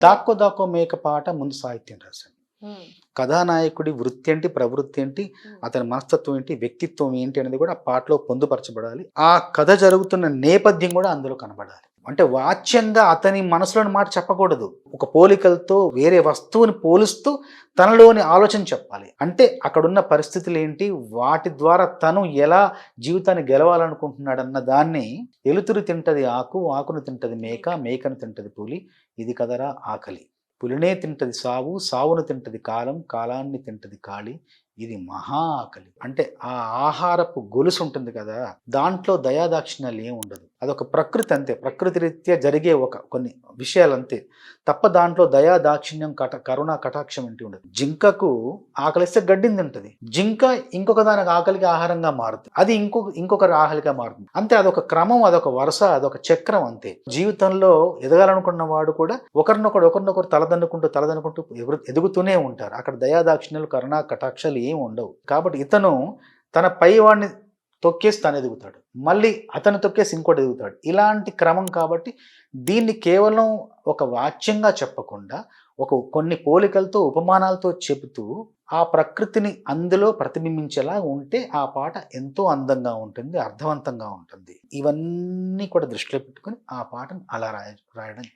దాక్కో దాక్కో మేక పాట ముందు సాహిత్యం రాశాను. హ్మ్. కథానాయకుడి వృత్తి ఏంటి, ప్రవృత్తి ఏంటి, హ్మ్. అతని మనస్తత్వం ఏంటి, వ్యక్తిత్వం ఏంటి అనేది కూడా ఆ పాటలో పొందుపరచబడాలి. ఆ కథ జరుగుతున్న నేపథ్యం కూడా అందులో కనబడాలి. అంటే వాచ్యంగా అతని మనసులోని మాట చెప్పకూడదు. ఒక పోలికలతో వేరే వస్తువుని పోలుస్తూ తనలోని ఆలోచన చెప్పాలి. అంటే అక్కడున్న పరిస్థితులు ఏంటి, వాటి ద్వారా తను ఎలా జీవితాన్ని గెలవాలనుకుంటున్నాడన్న దాన్ని ఎలుతురు తింటది ఆకు, ఆకును తింటది మేక, మేకను తింటది పులి, ఇది కదరా ఆకలి. పులినే తింటది సావు, సావును తింటది కాలం, కాలాన్ని తింటది కాళి, ఇది మహా ఆకలి. అంటే ఆ ఆహారపు గొలుసు ఉంటుంది కదా, దాంట్లో దయాదాక్షిణ్యాలు ఏమి ఉండదు. అదొక ప్రకృతి అంతే. ప్రకృతి రీత్యా జరిగే కొన్ని విషయాలు అంతే. తప్ప దాంట్లో దయా దాక్షిణ్యం కరుణ కటాక్షం ఏంటి ఉండదు. జింకకు ఆకలిస్తే గడ్డిని తింటది. జింక ఇంకొక దానికి ఆకలికి ఆహారంగా మారుతుంది. అది ఇంకొకరి ఆకలిగా మారుతుంది. అంతే, అదొక క్రమం, అదొక వరుస, అదొక చక్రం అంతే. జీవితంలో ఎదగాలనుకున్న వాడు కూడా ఒకరినొకరు తలదన్నుకుంటూ ఎదుగుతూనే ఉంటారు. అక్కడ దయాదాక్షిణ్యాలు కరుణ కటాక్షాలు ఏమి ఉండవు. కాబట్టి ఇతను తన పై వాడిని తొక్కేసి తను ఎదుగుతాడు, మళ్ళీ అతను తొక్కేసి ఇంకోటి ఎదుగుతాడు. ఇలాంటి క్రమం. కాబట్టి దీన్ని కేవలం ఒక వాచ్యంగా చెప్పకుండా కొన్ని పోలికలతో ఉపమానాలతో చెబుతూ ఆ ప్రకృతిని అందులో ప్రతిబింబించేలా ఉంటే ఆ పాట ఎంతో అందంగా ఉంటుంది, అర్థవంతంగా ఉంటుంది. ఇవన్నీ కూడా దృష్టిలో పెట్టుకొని ఆ పాటను అలా రాయడం